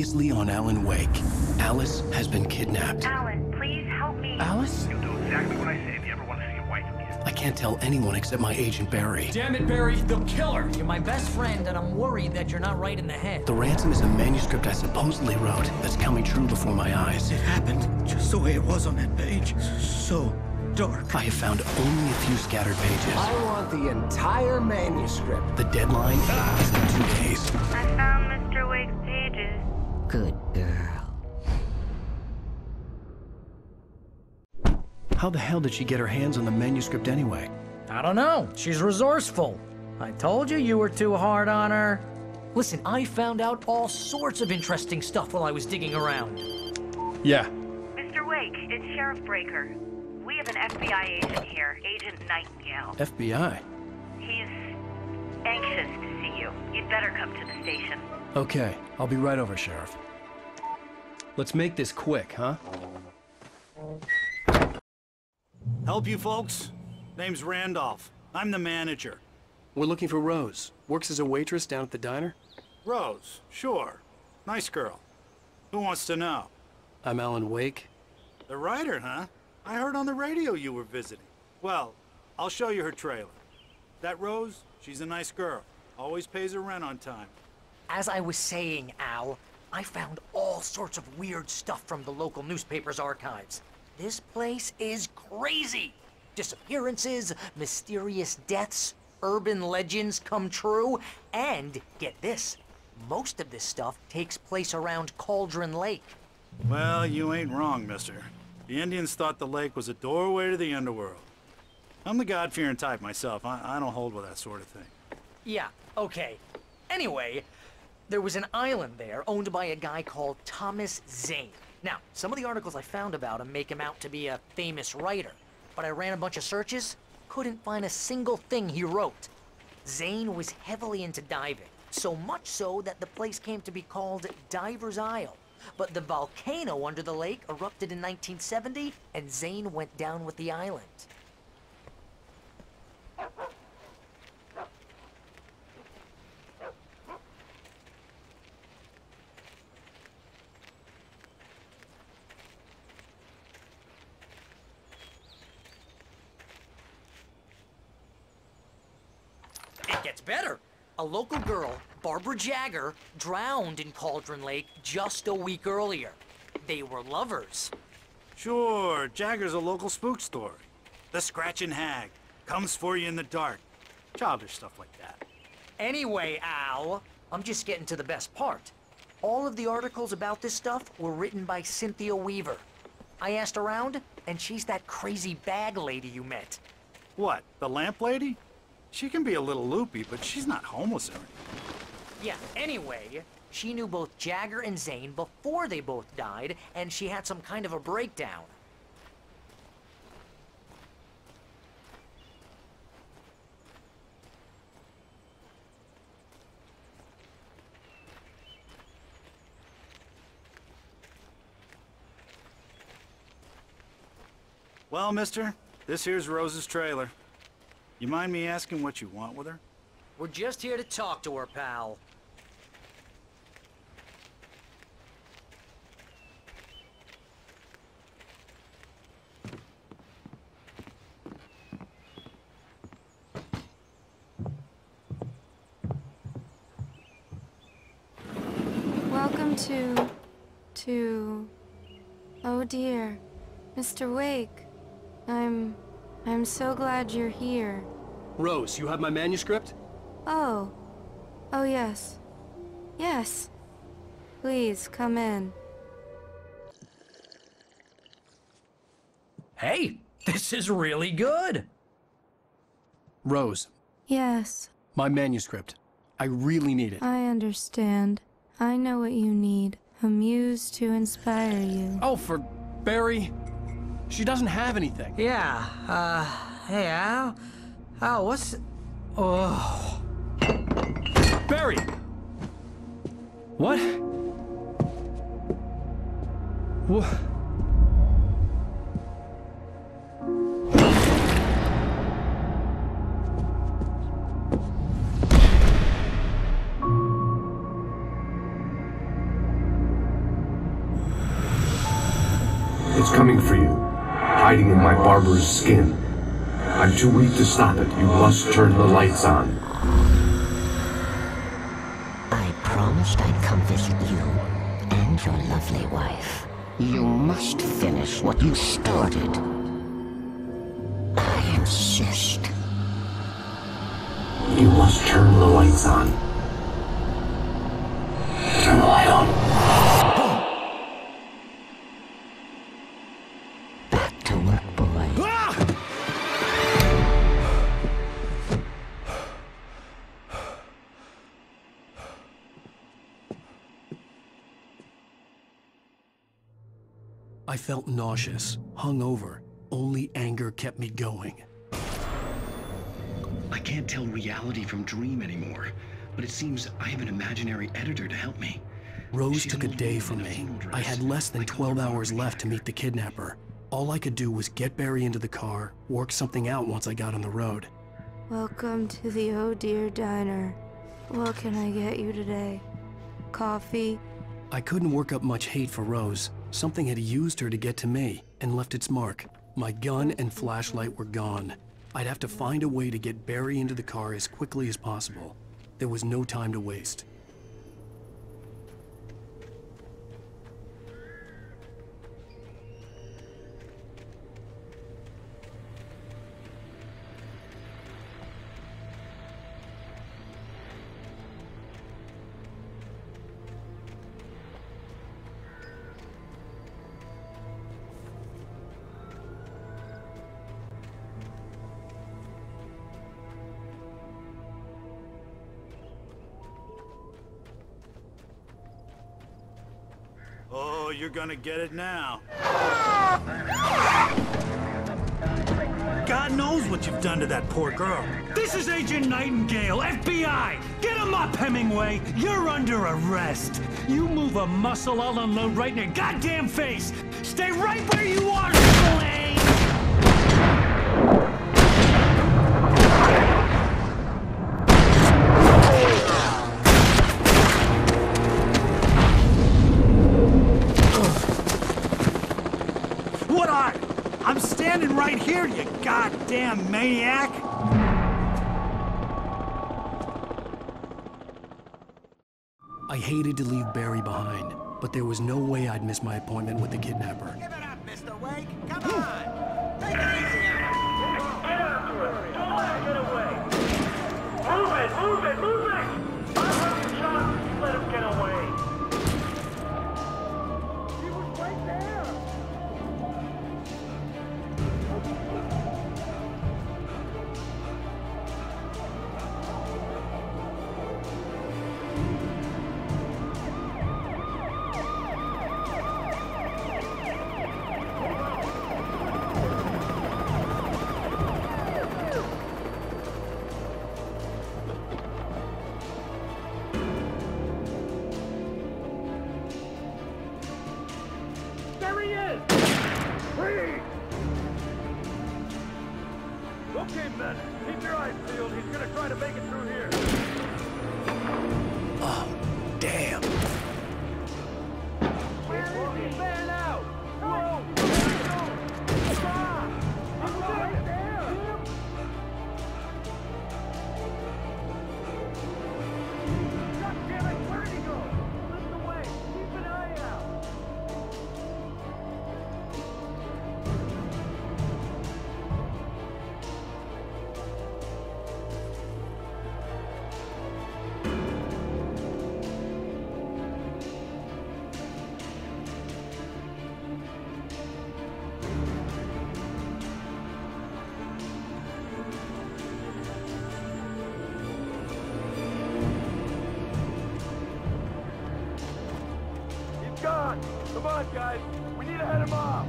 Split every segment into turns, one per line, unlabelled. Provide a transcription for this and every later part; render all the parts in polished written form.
previously on Alan Wake. Alice has been kidnapped.
Alan, please help me.
Alice?
You'll do exactly what I say if you ever want to see your wife again.
I can't tell anyone except my agent Barry.
Damn it, Barry, they'll kill her! You're my best friend, and I'm worried that you're not right in the head.
The ransom is a manuscript I supposedly wrote that's coming true before my eyes.
It happened just the way it was on that page. So dark.
I have found only a few scattered pages.
I want the entire manuscript.
The deadline is in 2 days.
I found Mr. Wake's pages.
Good girl.
How the hell did she get her hands on the manuscript anyway?
I don't know. She's resourceful. I told you you were too hard on her. Listen, I found out all sorts of interesting stuff while I was digging around.
Yeah.
Mr. Wake, it's Sheriff Breaker. We have an FBI agent here, Agent Nightingale.
FBI?
He's anxious to see you. You'd better come to the station.
Okay, I'll be right over, Sheriff. Let's make this quick, huh?
Help you folks? Name's Randolph. I'm the manager.
We're looking for Rose. Works as a waitress down at the diner.
Rose, sure. Nice girl. Who wants to know?
I'm Alan Wake.
The writer, huh? I heard on the radio you were visiting. Well, I'll show you her trailer. That Rose, she's a nice girl. Always pays her rent on time.
As I was saying, Al, I found all sorts of weird stuff from the local newspaper's archives. This place is crazy. Disappearances, mysterious deaths, urban legends come true, and get this, most of this stuff takes place around Cauldron Lake.
Well, you ain't wrong, mister. The Indians thought the lake was a doorway to the underworld. I'm the God-fearing type myself. I don't hold with that sort of thing.
Yeah, okay. Anyway, there was an island there owned by a guy called Thomas Zane. Now, some of the articles I found about him make him out to be a famous writer, but I ran a bunch of searches, couldn't find a single thing he wrote. Zane was heavily into diving, so much so that the place came to be called Diver's Isle. But the volcano under the lake erupted in 1970, and Zane went down with the island. It gets better. A local girl, Barbara Jagger, drowned in Cauldron Lake just a week earlier. They were lovers.
Sure, Jagger's a local spook story. The Scratching Hag. Comes for you in the dark. Childish stuff like that.
Anyway, Al, I'm just getting to the best part. All of the articles about this stuff were written by Cynthia Weaver. I asked around, and she's that crazy bag lady you met.
What, the lamp lady? She can be a little loopy, but she's not homeless or anything.
Yeah, anyway, she knew both Jagger and Zane before they both died, and she had some kind of a breakdown.
Well, mister, this here's Rose's trailer. You mind me asking what you want with her?
We're just here to talk to her, pal.
Welcome to... Oh dear, Mr. Wake. I'm so glad you're here.
Rose, you have my manuscript?
Oh. Oh yes. Yes. Please, come in.
Hey, this is really good.
Rose,
Yes,
my manuscript. I really need it.
I understand. I know what you need. A muse to inspire you.
Oh, for Barry. She doesn't have anything.
Yeah, hey, Al? Al, what's... Oh...
Barry! What? What?
It's coming for you, hiding in my barber's skin. I'm too weak to stop it. You must turn the lights on.
I promised I'd come visit you and your lovely wife. You must finish what you started. I insist.
You must turn the lights on. Turn the light on.
Back to work, boy.
I felt nauseous, hungover. Only anger kept me going.
I can't tell reality from dream anymore, but it seems I have an imaginary editor to help me.
Rose took a day from me. I had less than 12 hours left to meet the kidnapper. All I could do was get Barry into the car, work something out once I got on the road.
Welcome to the Oh Dear Diner. What can I get you today? Coffee?
I couldn't work up much hate for Rose. Something had used her to get to me and left its mark. My gun and flashlight were gone. I'd have to find a way to get Barry into the car as quickly as possible. There was no time to waste.
Oh, you're gonna get it now. God knows what you've done to that poor girl.
This is Agent Nightingale, FBI! Get him up, Hemingway! You're under arrest! You move a muscle, I'll unload right in your goddamn face! Stay right where you are, Slane!
What are? I'm standing right here, you goddamn maniac!
I hated to leave Barry behind, but there was no way I'd miss my appointment with the kidnapper.
Give it up, Mr. Wake! Come on! Take it easy on
Get after it! Don't let him get away! Move it! Move it! Move it! 500 shots! Let him get away! He was right there! There he is! Freeze! Okay, men, keep your eyes peeled. He's gonna try to make it through here.
Oh, damn.
Where is he? Fan out! Whoa! Stop! I'm right there! God damn it! Where'd he go? Lift away! Keep an eye out! He's gone! Come on, guys! We need to head him off!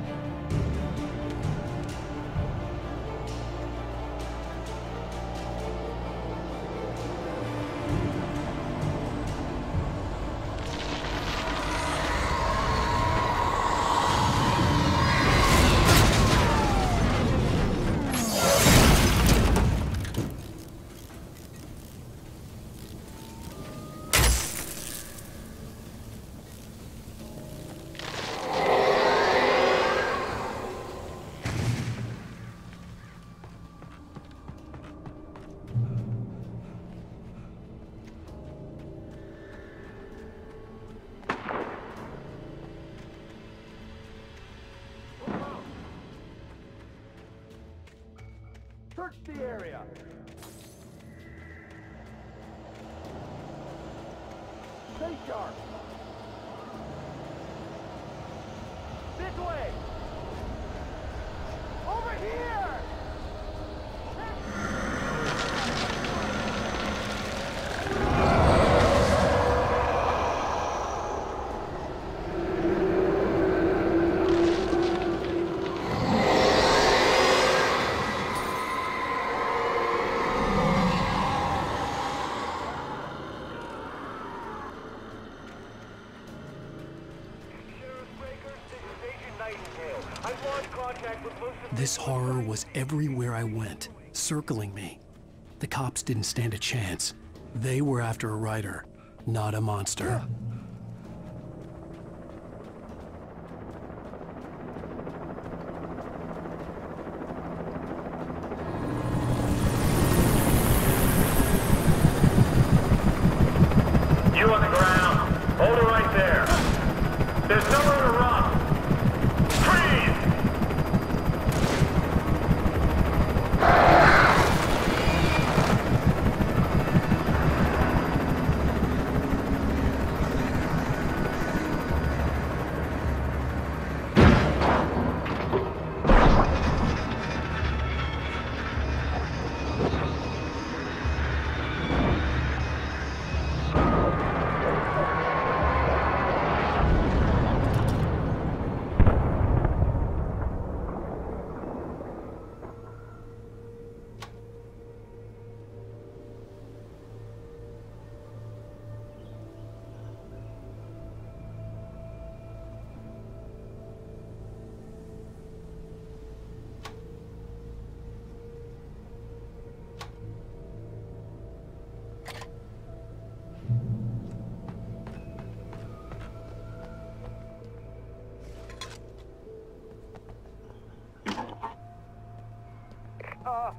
Search the area. Stay sharp. This way. Over here.
This horror was everywhere I went, circling me. The cops didn't stand a chance. They were after a writer, not a monster.
You on the ground. Hold it right there. There's nowhere to run. Freeze!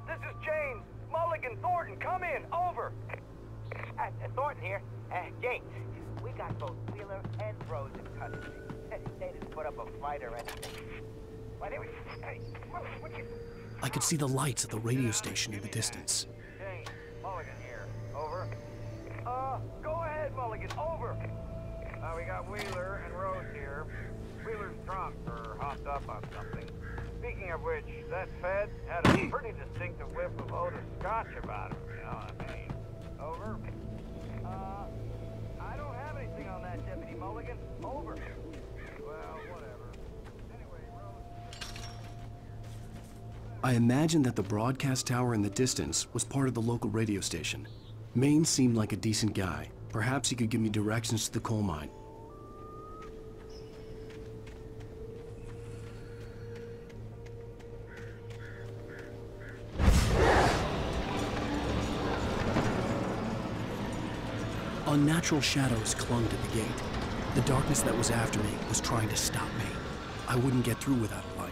This is James. Mulligan, Thornton, come in. Over. Thornton here. James, we got both Wheeler and Rose in custody. They didn't put up a fight or anything. Hey, what you...
I could see the lights of the radio station in the distance.
James, Mulligan here. Over. Go ahead, Mulligan. Over. We got Wheeler and Rose here. Wheeler's drunk or hopped up on something. Speaking of which, that Fed had a pretty distinctive whiff of Otis Scotch about him, you know what I mean? Over. I don't have anything on that, Deputy Mulligan. Over. Well, whatever. Anyway, Rose...
I imagined that the broadcast tower in the distance was part of the local radio station. Maine seemed like a decent guy. Perhaps he could give me directions to the coal mine. Unnatural shadows clung to the gate. The darkness that was after me was trying to stop me. I wouldn't get through without a light.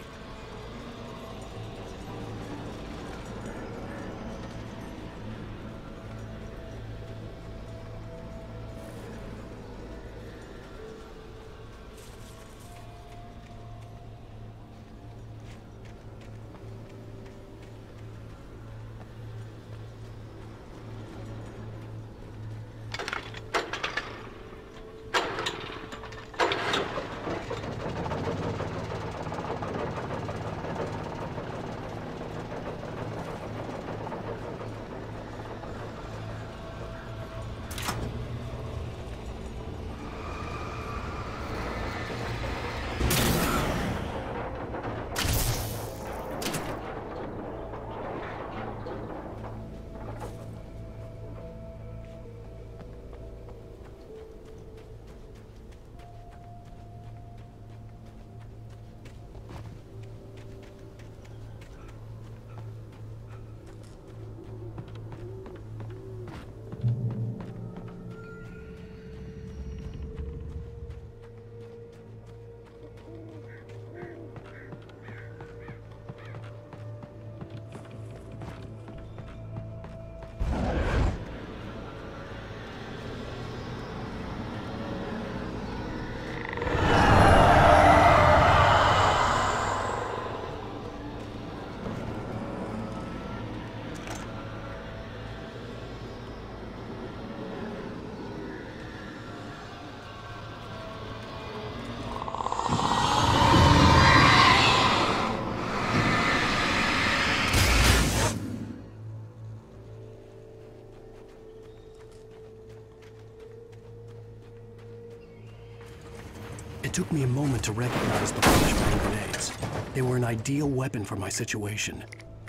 took me a moment to recognize the flashbang grenades. They were an ideal weapon for my situation.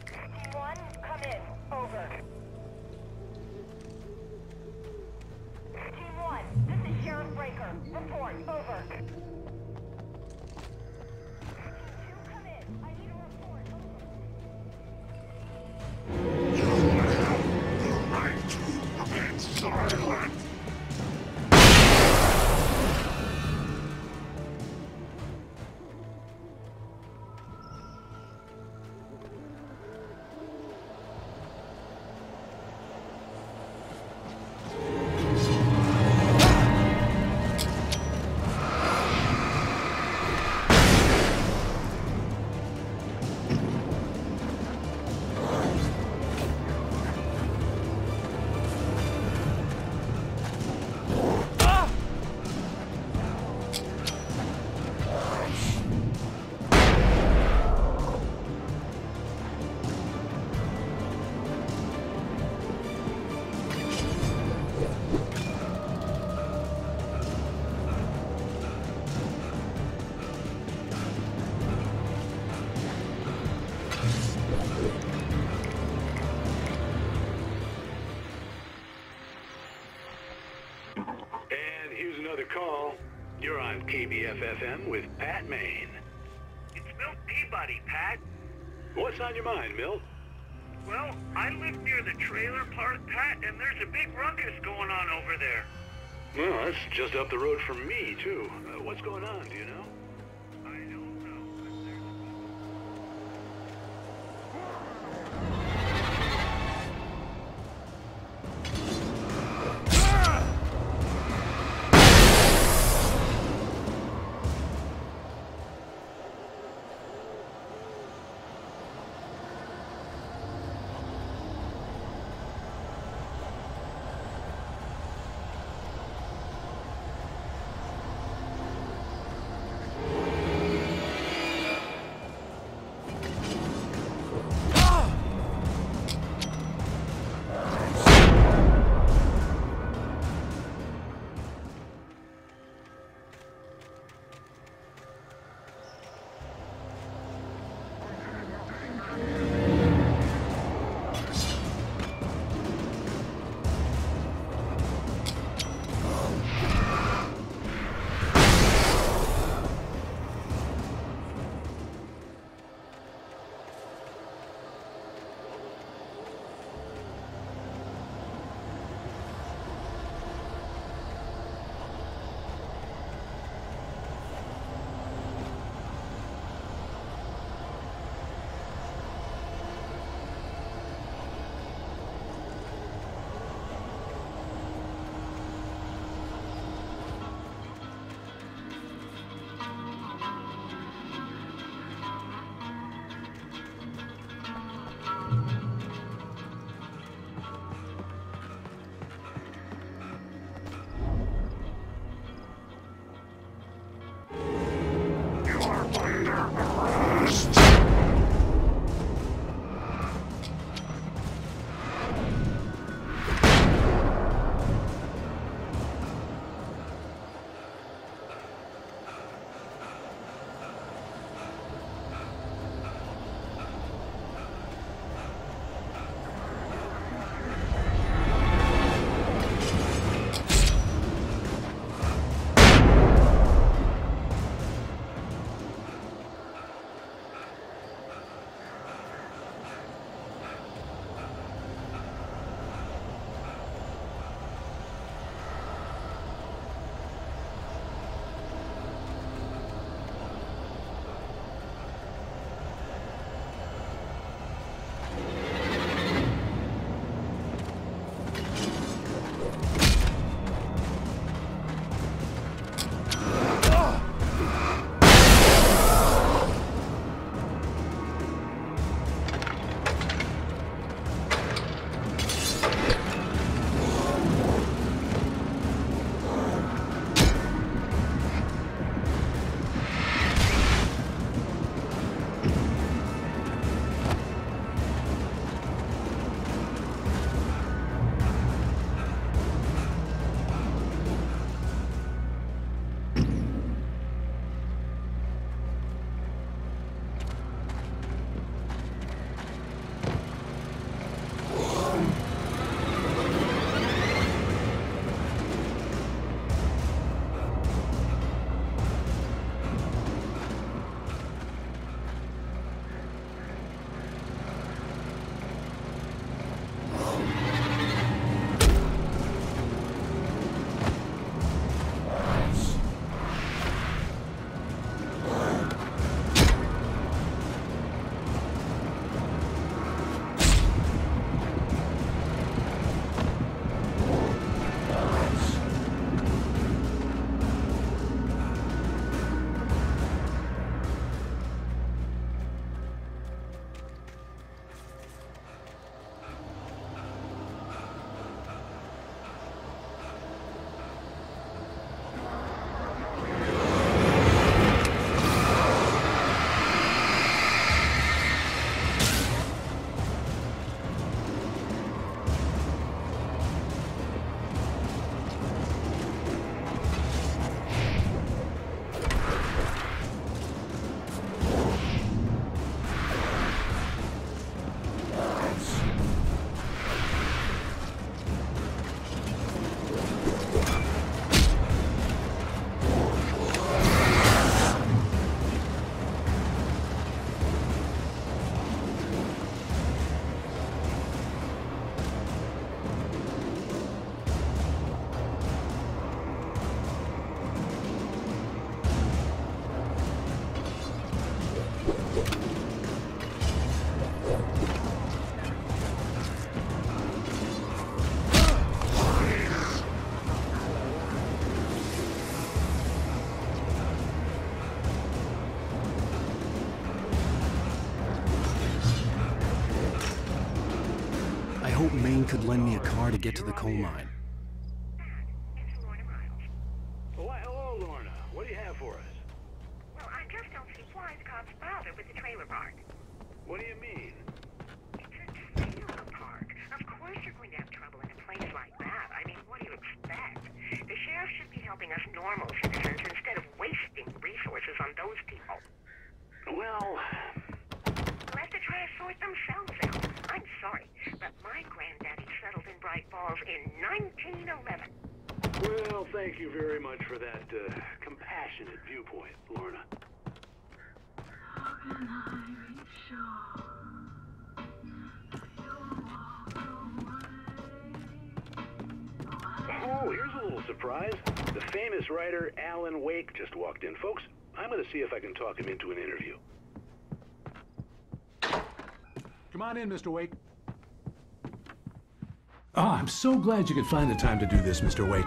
P.1, come in. Over. P.1, this is Sheriff Breaker. Report. Over. P.2, come in. I need a report. Over.
Call. You're on KBF-FM with Pat Maine.
It's Milt Peabody, Pat.
What's on your mind, Milt?
Well, I live near the trailer park, Pat, and there's a big ruckus going on over there.
Well, that's just up the road from me, too. What's going on, do you know?
I don't know, but there's...
Maine could lend me a car to get to the coal mine.
Oh, hello, Lorna. What do you have for us?
Well, I just don't see why the cops bother with the trailer park.
What do you mean?
It's a trailer park. Of course you're going to have trouble in a place like that. I mean, what do you expect? The sheriff should be helping us normal citizens instead of wasting resources on those people.
Well...
They'll have to try to sort themselves out. I'm sorry, but my granddaddy settled in Bright Falls in 1911.
Well, thank you very much for that compassionate viewpoint, Lorna.
How can I be sure you'll walk away?
Oh, here's a little surprise. The famous writer Alan Wake just walked in. Folks, I'm going to see if I can talk him into an interview.
Come on in, Mr. Wake. Oh, I'm so glad you could find the time to do this, Mr. Wake.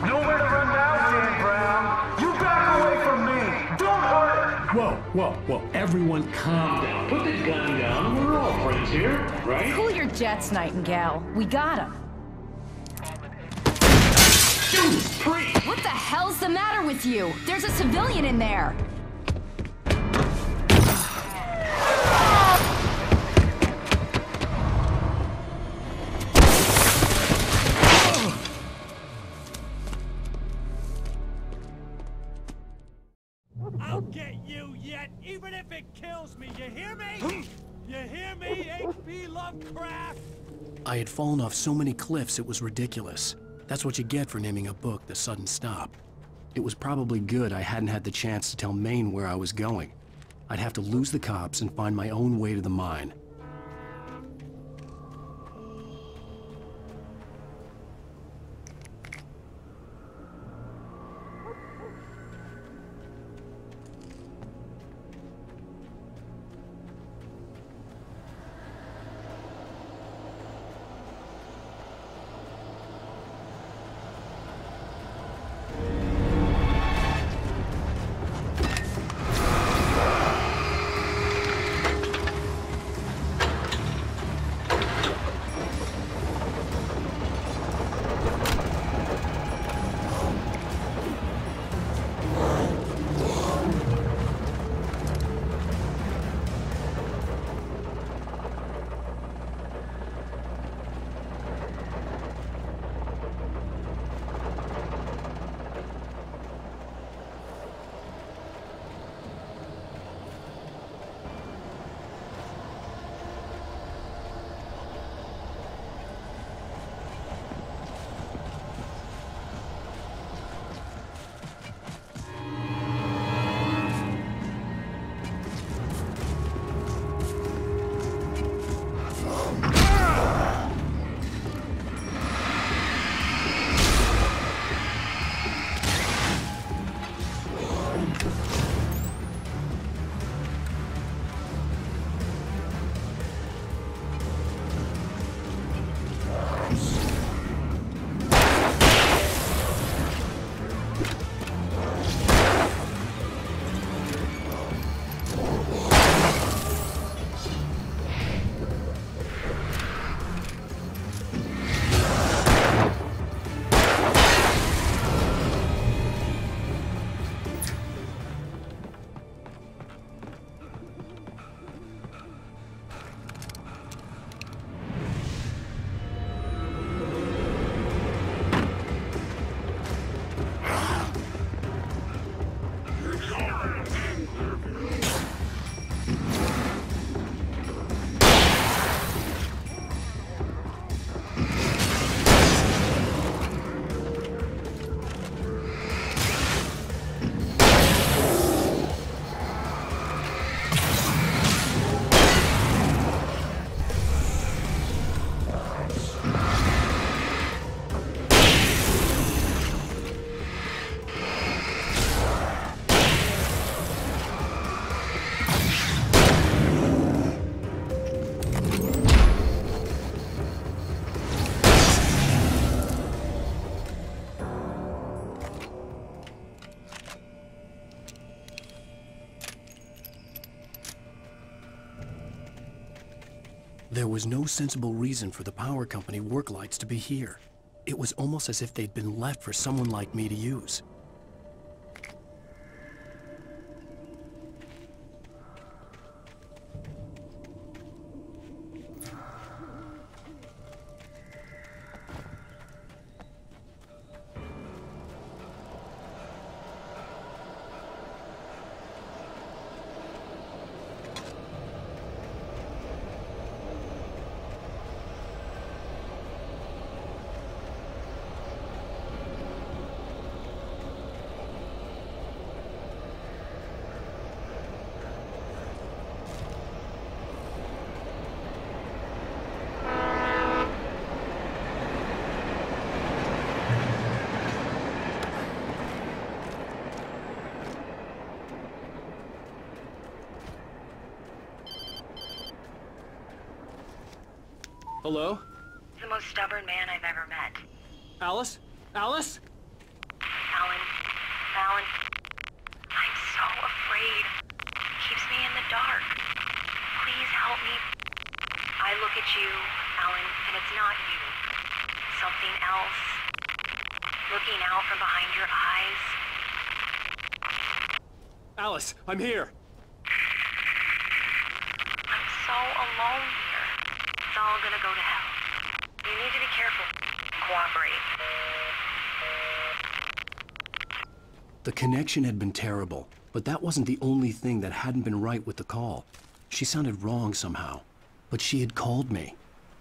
Nowhere to run now, Dan Brown. You back away from me. Don't hurt it.
Whoa. Everyone calm down. Put the gun down. We're all friends here, right?
Cool your jets, Nightingale. We got him.
Judas Priest!
What the hell's the matter with you? There's a civilian in there.
I'll get you yet, even if it kills me. You hear me? You hear me, H.P. Lovecraft?
I had fallen off so many cliffs it was ridiculous. That's what you get for naming a book The Sudden Stop. It was probably good I hadn't had the chance to tell Maine where I was going. I'd have to lose the cops and find my own way to the mine. There was no sensible reason for the power company work lights to be here. It was almost as if they'd been left for someone like me to use.
Hello?
The most stubborn man I've ever met.
Alice? Alice?
Alan, I'm so afraid. He keeps me in the dark. Please help me. I look at you, Alan, and it's not you. Something else. Looking out from behind your eyes.
Alice, I'm here.
I'm so alone here. It's all gonna go to hell. You need to be careful. Cooperate.
The connection had been terrible, but that wasn't the only thing that hadn't been right with the call. She sounded wrong somehow, but she had called me.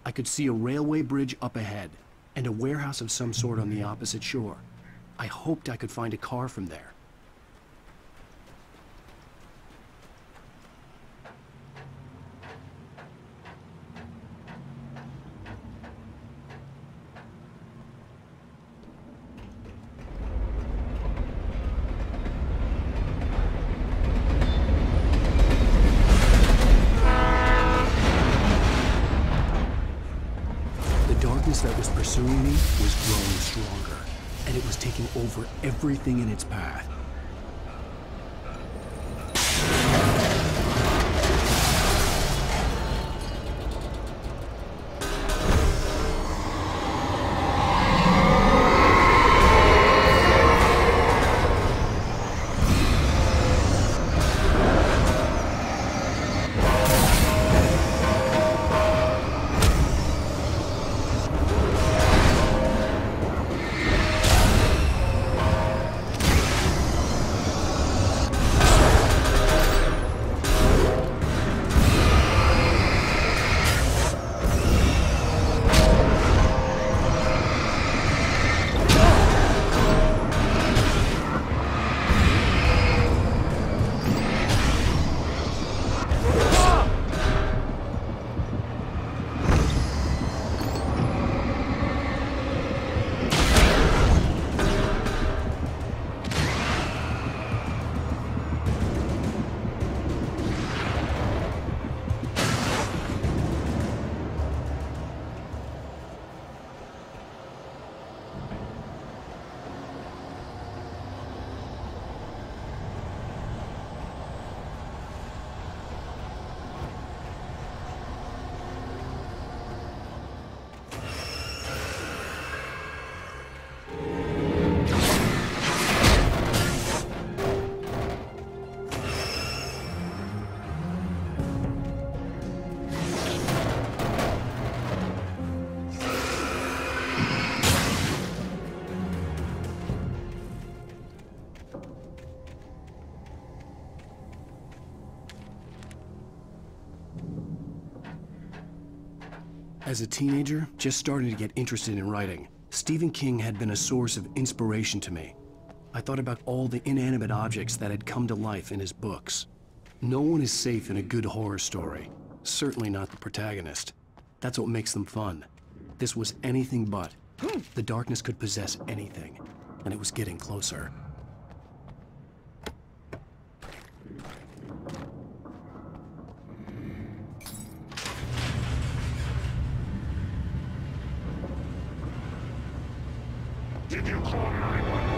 I could see a railway bridge up ahead, and a warehouse of some sort on the opposite shore. I hoped I could find a car from there. That was pursuing me was growing stronger, and it was taking over everything in its path. As a teenager, just starting to get interested in writing, Stephen King had been a source of inspiration to me. I thought about all the inanimate objects that had come to life in his books. No one is safe in a good horror story. Certainly not the protagonist. That's what makes them fun. This was anything but. The darkness could possess anything, and it was getting closer.
Did you call 911?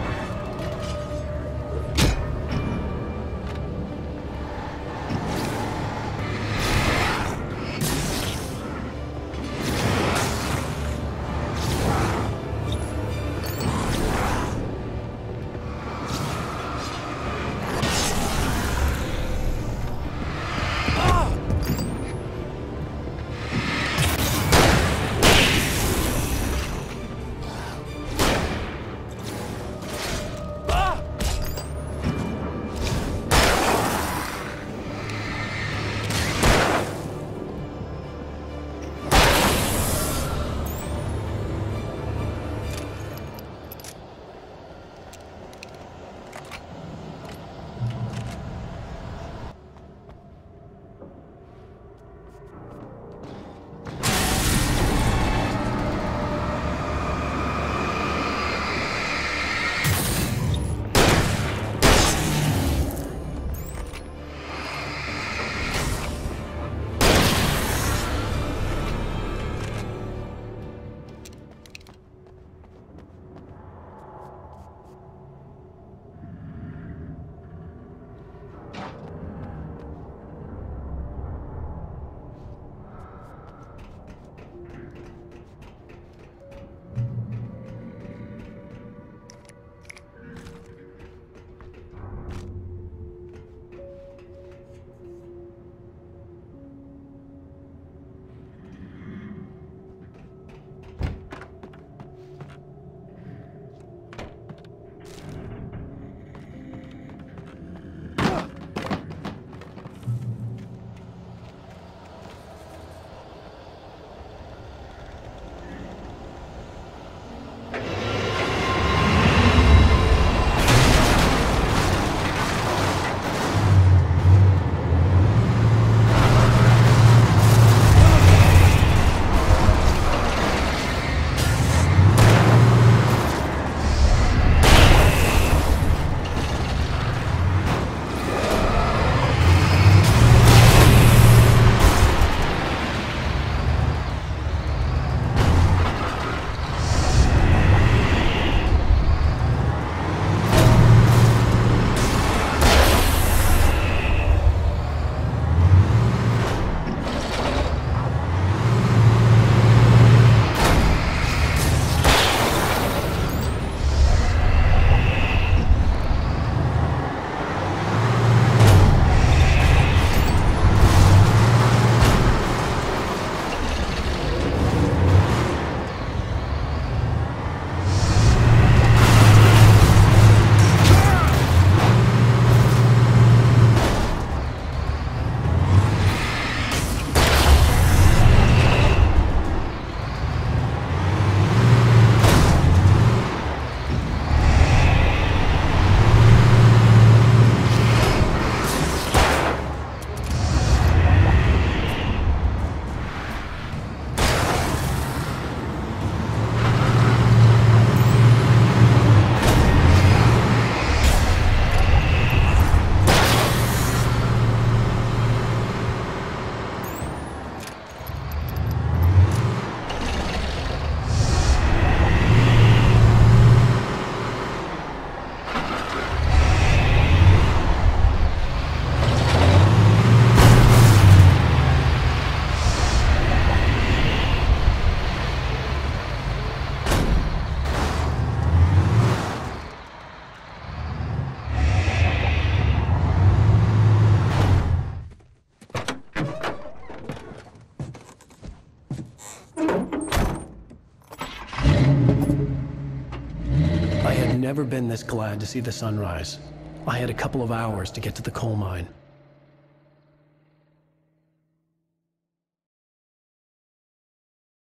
never been this glad to see the sunrise. I had a couple of hours to get to the coal mine.